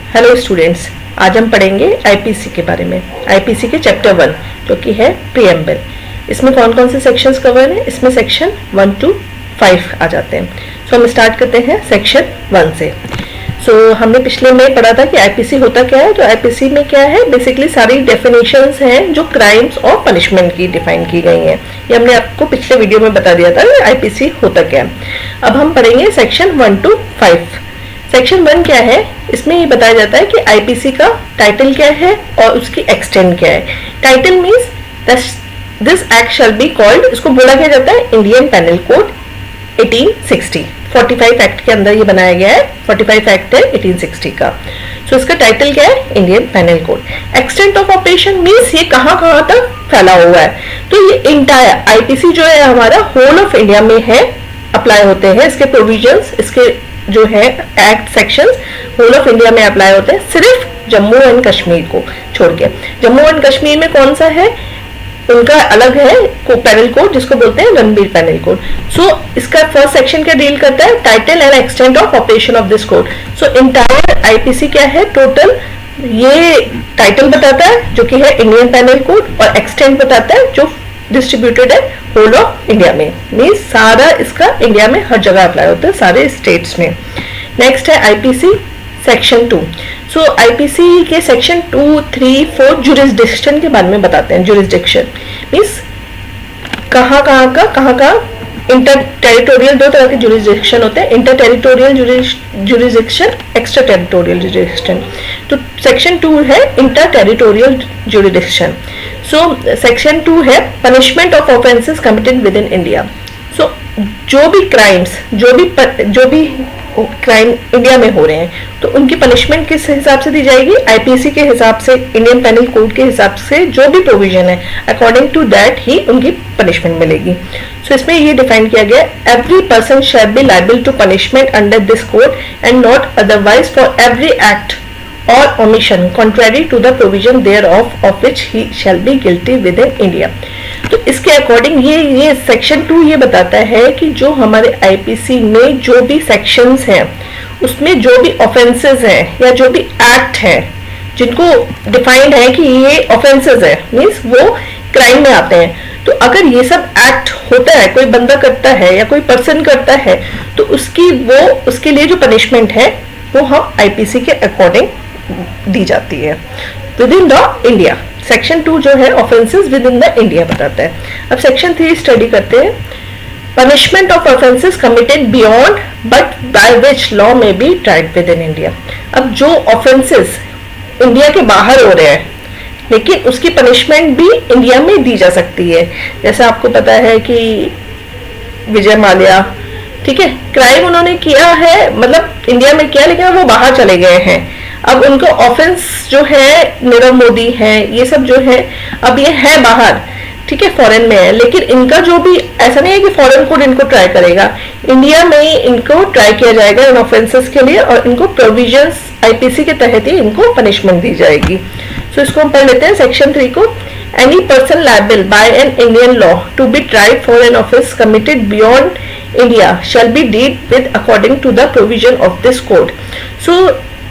Hello students, आज हम पढ़ेंगे आईपीसी के बारे में। आईपीसी के चैप्टर 1 जो कि है प्रीएम्बल। इसमें कौन कौन से सेक्शंस कवर हैं? इसमें सेक्शन 1 to 5 आ जाते हैं। सो हम स्टार्ट करते हैं सेक्शन 1 से। हमने पिछले में पढ़ा था कि आईपीसी होता क्या है। तो आईपीसी में क्या है, बेसिकली सारी डेफिनेशंस हैं जो क्राइम्स और पनिशमेंट की डिफाइन की गई हैं। ये हमने आपको पिछले वीडियो में बता दिया था कि आईपीसी होता क्या है। अब हम पढ़ेंगे सेक्शन 1 to 5। सेक्शन 1 क्या है, इसमें ये बताया जाता है कि आईपीसी का टाइटल क्या है और उसकी एक्सटेंट क्या है। Title means this act shall be called, इसको बोला क्या जाता है इंडियन पेनल कोड 1860। 45 एक्ट के अंदर ये बनाया गया है। 45 एक्ट है 1860 का। इसका टाइटल क्या है, Indian penal code. Extent of operation means ये कहाँ कहाँ तक फैला हुआ है। तो ये इंटायर आईपीसी जो है हमारा होल ऑफ इंडिया में है, अप्लाई होते हैं इसके प्रोविजंस, इसके जो है act sections whole of India में अप्लाई होते हैं, सिर्फ जम्मू एंड कश्मीर को छोड़ के। जम्मू एंड कश्मीर में कौन सा है, उनका अलग है पेनल कोड जिसको बोलते हैं रणबीर पेनल कोड। इसका फर्स्ट सेक्शन क्या डील करता है, title and extent of operation of this code. Entire IPC क्या है, टोटल ये टाइटल बताता है जो कि है इंडियन पेनल कोड, और एक्सटेंट बताता है जो डिस्ट्रीब्यूटेड है होल ऑफ इंडिया में। मीन्स सारा इसका इंडिया में हर जगह अप्लाई होता है, सारे स्टेट्स में। नेक्स्ट है आईपीसी सेक्शन 2। आईपीसी के सेक्शन 2, 3, 4 जुरिस्डिक्शन के बारे में बताते हैं। जुरिस्डिक्शन मीन्स कहाँ का इंटर टेरिटोरियल, दो तरह के जुरिस्डिक्शन होते हैं, inter territorial jurisdiction, extra territorial jurisdiction. तो सेक्शन 2 है इंटर टेरिटोरियल जुरिस्डिक्शन। सेक्शन 2 है punishment of offences committed with in India. जो भी क्राइम्स, जो भी क्राइम इंडिया में हो रहे हैं, तो उनकी पनिशमेंट किस हिसाब से दी जाएगी, आईपीसी के हिसाब से, इंडियन पेनल कोड के हिसाब से जो भी प्रोविजन है अकॉर्डिंग टू दैट ही उनकी पनिशमेंट मिलेगी। इसमें ये डिफाइन किया गया, every person shall be liable to punishment under this code and not otherwise for every act or omission contrary to the provision thereof of which he shall be guilty within India। तो इसके according ये section 2 ये बताता है कि जो हमारे IPC में जो भी सेक्शंस हैं उसमें जो भी ऑफेंसेस हैं या जो भी एक्ट हैं जिनको डिफाइंड है कि ये ऑफेंसेस है, मीन्स वो क्राइम में आते हैं। तो अगर ये सब एक्ट होता है, कोई बंदा करता है या कोई पर्सन करता है, तो उसके लिए जो पनिशमेंट है वो हम आईपीसी के अकॉर्डिंग दी जाती है within the India. Section 2 जो है offences within the India बताता है। अब सेक्शन 3 स्टडी करते हैं, punishment of offences committed beyond but by which law may be tried within India. अब जो ऑफेंसेस इंडिया के बाहर हो रहे हैं लेकिन उसकी पनिशमेंट भी इंडिया में दी जा सकती है। जैसे आपको पता है कि विजय माल्या, ठीक है, क्राइम उन्होंने किया है, मतलब इंडिया में किया लेकिन वो बाहर चले गए हैं। अब उनको ऑफेंस जो है, नीरव मोदी है, ये सब जो है अब ये है बाहर, ठीक है, फॉरेन में है, लेकिन इनका जो भी ऐसा नहीं है कि फॉरेन कोड इनको ट्राई करेगा, इंडिया में ही इनको ट्राई किया जाएगा इन ऑफेंसेस के लिए, और इनको प्रोविजंस आईपीसी के तहत ही इनको पनिशमेंट दी जाएगी। इसको हम पढ़ लेते हैं सेक्शन 3 को। Any person liable by an Indian law to be tried for an offence committed beyond India shall be dealt with according to the provision of this code.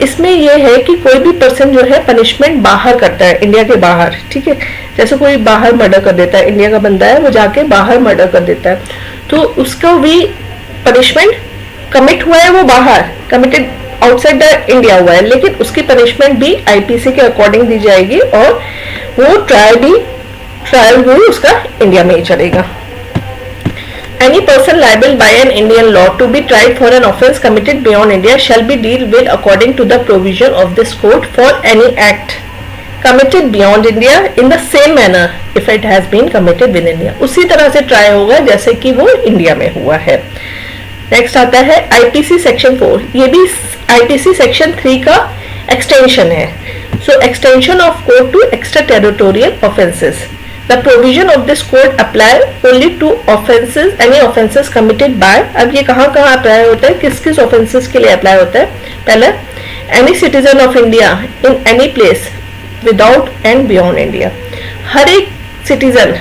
इसमें यह है कि कोई भी पर्सन जो है पनिशमेंट बाहर करता है, इंडिया के बाहर, ठीक है, जैसे कोई बाहर मर्डर कर देता है, इंडिया का बंदा है, वो जाके बाहर मर्डर कर देता है, तो उसका भी पनिशमेंट कमिट हुआ है, वो बाहर कमिटेड आउटसाइड द इंडिया हुआ है, लेकिन उसकी पनिशमेंट भी आईपीसी के अकॉर्डिंग दी जाएगी, और वो ट्रायल भी उसका इंडिया में ही चलेगा। Any person liable by an Indian law to be tried for an offence committed beyond India shall be dealt with according to the provision of this code for any act committed beyond India in the same manner if it has been committed within India। उसी तरह से try होगा जैसे कि वो India में हुआ है। नेक्स्ट आता है आईपीसी सेक्शन 4। ये भी आईपीसी सेक्शन 3 का एक्सटेंशन है। Extension of code to extra territorial offences. The provision of this code apply only to offences, any offences committed by। अब ये कहाँ अप्लाई होता है, किस किस offences के लिए अप्लाई होता है। पहला, any citizen of India in any place without and beyond India। हर एक सिटीजन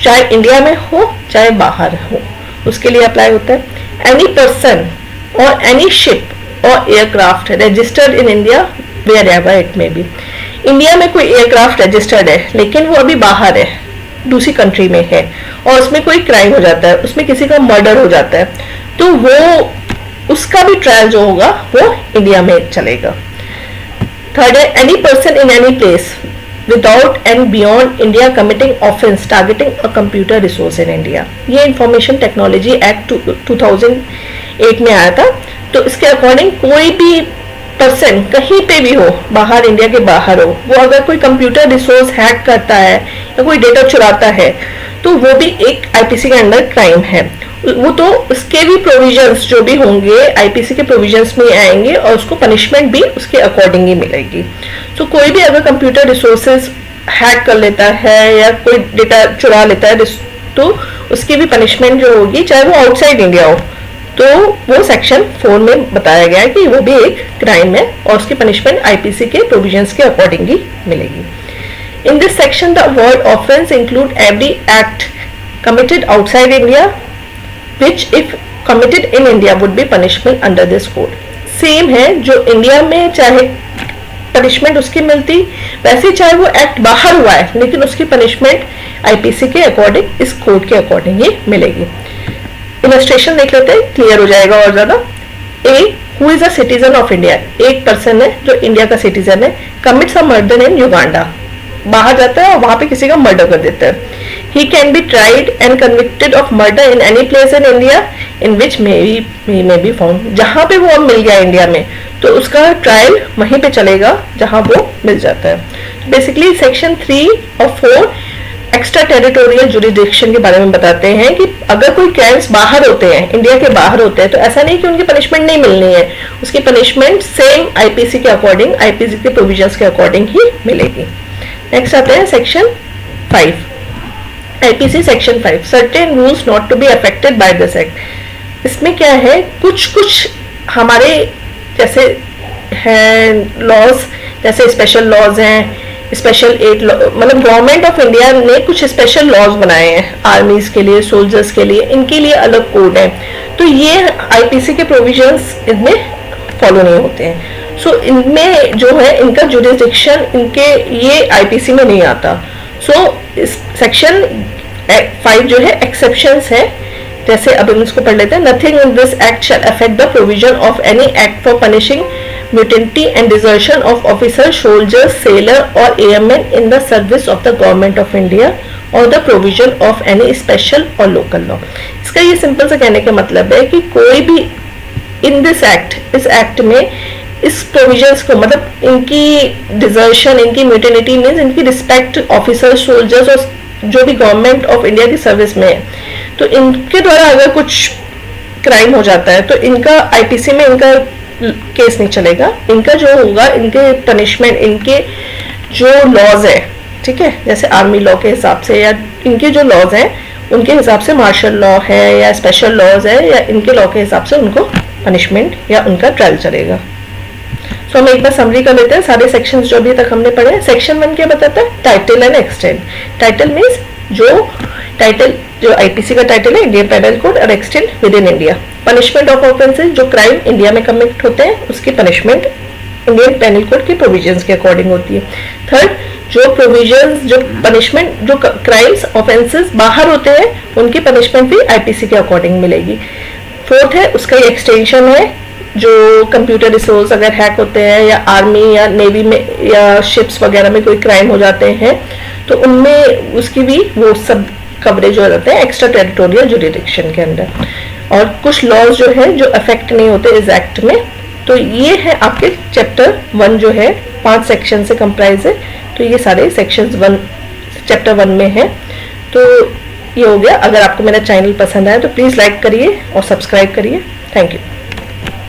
चाहे इंडिया में हो चाहे बाहर हो उसके लिए अप्लाई होता है। any person or any ship or aircraft registered in India wherever it may be. India में कोई एयरक्राफ्ट रजिस्टर्ड है लेकिन वो अभी बाहर है, दूसरी कंट्री में है, और उसमें कोई क्राइम हो जाता है, उसमें किसी का मर्डर हो जाता है, तो वो उसका भी ट्रायल जो होगा वो इंडिया में चलेगा। थर्ड है any person in any place without and beyond India committing offense targeting a computer resource in India। ये इंफॉर्मेशन टेक्नोलॉजी एक्ट 2008 में आया था। तो इसके अकॉर्डिंग कोई भी पर्सन कहीं पे भी हो, बाहर इंडिया के बाहर हो, वो अगर कोई कंप्यूटर रिसोर्स हैक करता है या कोई डेटा चुराता है तो वो भी एक आईपीसी के अंडर क्राइम है। वो तो उसके भी प्रोविजंस जो भी होंगे आईपीसी के प्रोविजंस में आएंगे और उसको पनिशमेंट भी उसके अकॉर्डिंग ही मिलेगी। तो कोई भी अगर कंप्यूटर रिसोर्सेज हैक कर लेता है या कोई डेटा चुरा लेता है तो उसकी भी पनिशमेंट जो होगी, चाहे वो आउटसाइड इंडिया हो, तो वो सेक्शन 4 में बताया गया है कि वो भी एक क्राइम है और उसकी पनिशमेंट आईपीसी के प्रोविजंस के अकॉर्डिंग ही मिलेगी। In this section the word offence include every act committed outside India which if committed in India would be punishable under this code। Same है, जो इंडिया में चाहे पनिशमेंट उसकी मिलती, वैसे चाहे वो एक्ट बाहर हुआ है लेकिन उसकी पनिशमेंट आईपीसी के अकॉर्डिंग, इस कोड के अकॉर्डिंग ही मिलेगी। इलस्ट्रेशन देख लेते हैं, क्लियर हो जाएगा और ज्यादा। A who is a citizen of India, एक पर्सन है जो इंडिया का सिटीजन है, commits a murder in Uganda, बाहर जाता है और वहां पे किसी का मर्डर कर देता है। He can be tried and convicted of murder in any place in India in which may be found। जहां पे वो अब मिल गया इंडिया में तो उसका ट्रायल वहीं पे चलेगा जहां वो मिल जाता है। बेसिकली सेक्शन 3 और 4 एक्स्ट्रा टेरिटोरियल जुरिडिक्शन के बारे में बताते हैं कि अगर कोई क्राइम्स बाहर होते हैं, इंडिया के बाहर होते हैं, तो ऐसा नहीं कि उनकी पनिशमेंट नहीं मिलनी है, उसकी पनिशमेंट सेम आईपीसी के अकॉर्डिंग, आईपीसी के प्रोविजंस के अकॉर्डिंग ही मिलेगी। नेक्स्ट आते हैं section 5, IPC section 5 certain rules not to be affected by this act. इसमें क्या है, कुछ हमारे जैसे हैं लॉज, जैसे स्पेशल लॉज हैं, स्पेशल एड, मतलब गवर्नमेंट ऑफ इंडिया ने कुछ स्पेशल लॉज बनाए हैं आर्मीज के लिए, सोल्जर्स के लिए, इनके लिए अलग कोड है, तो ये आईपीसी के प्रोविजंस इनमें फॉलो नहीं होते हैं। सो इनमें जो है इनका जुरिडिक्शन इनके ये आईपीसी में नहीं आता। सो सेक्शन 5 जो है एक्सेप्शंस है, जैसे अब हम इसको पढ़ लेते हैं। Nothing in this act shall affect the provision of any act for punishing mutiny and desertion of officer, soldier, sailor और airman in the service of the government of India और the provision of any special और local law. इसका ये simple से कहने का मतलब है कि कोई भी इन दिस एक्ट, इस एक्ट में इस प्रोविजंस को, मतलब इनकी डिजर्शन, इनकी म्यूटिनिटी मीन्स इनकी रिस्पेक्ट ऑफिसर्स, सोल्जर्स और जो भी गवर्नमेंट ऑफ इंडिया की सर्विस में है, तो इनके द्वारा अगर कुछ क्राइम हो जाता है तो इनका आईपीसी में इनका केस नहीं चलेगा। इनका जो होगा, इनके पनिशमेंट, इनके जो लॉज है, ठीक है, जैसे आर्मी लॉ के हिसाब से या इनके जो लॉज हैं उनके हिसाब से, मार्शल लॉ है या स्पेशल लॉज है या इनके लॉ के हिसाब से उनको पनिशमेंट या उनका ट्रायल चलेगा। तो हम एक बार समरी कर लेते हैं सारे सेक्शंस जो अभी तक हमने पढ़े हैं। सेक्शन 1 क्या बताता है, title and extend. Title means जो आईपीसी का टाइटल है इंडियन पेनल कोड, और extend with in India. Punishment of offences, जो क्राइम इंडिया में कमिट होते हैं उसकी पनिशमेंट इंडियन पेनल कोड के प्रोविजंस के अकॉर्डिंग होती है। थर्ड, जो प्रोविजंस, जो पनिशमेंट, जो क्राइम्स ऑफेंसेस बाहर होते हैं उनकी पनिशमेंट भी आईपीसी के अकॉर्डिंग मिलेगी। फोर्थ है, उसका एक्सटेंशन है, जो कंप्यूटर रिसोर्स अगर हैक होते हैं या आर्मी या नेवी में या शिप्स वगैरह में कोई क्राइम हो जाते हैं तो उनमें उसकी भी वो सब कवरेज हो जाते हैं एक्स्ट्रा टेरिटोरियल जुरिडिक्शन के अंदर। और कुछ लॉज जो है जो अफेक्ट नहीं होते इस एक्ट में। तो ये है आपके चैप्टर 1 जो है 5 सेक्शन से कंप्राइज है, तो ये सारे सेक्शंस चैप्टर 1 में है। तो ये हो गया। अगर आपको मेरा चैनल पसंद आया तो प्लीज़ लाइक करिए और सब्सक्राइब करिए। Thank you.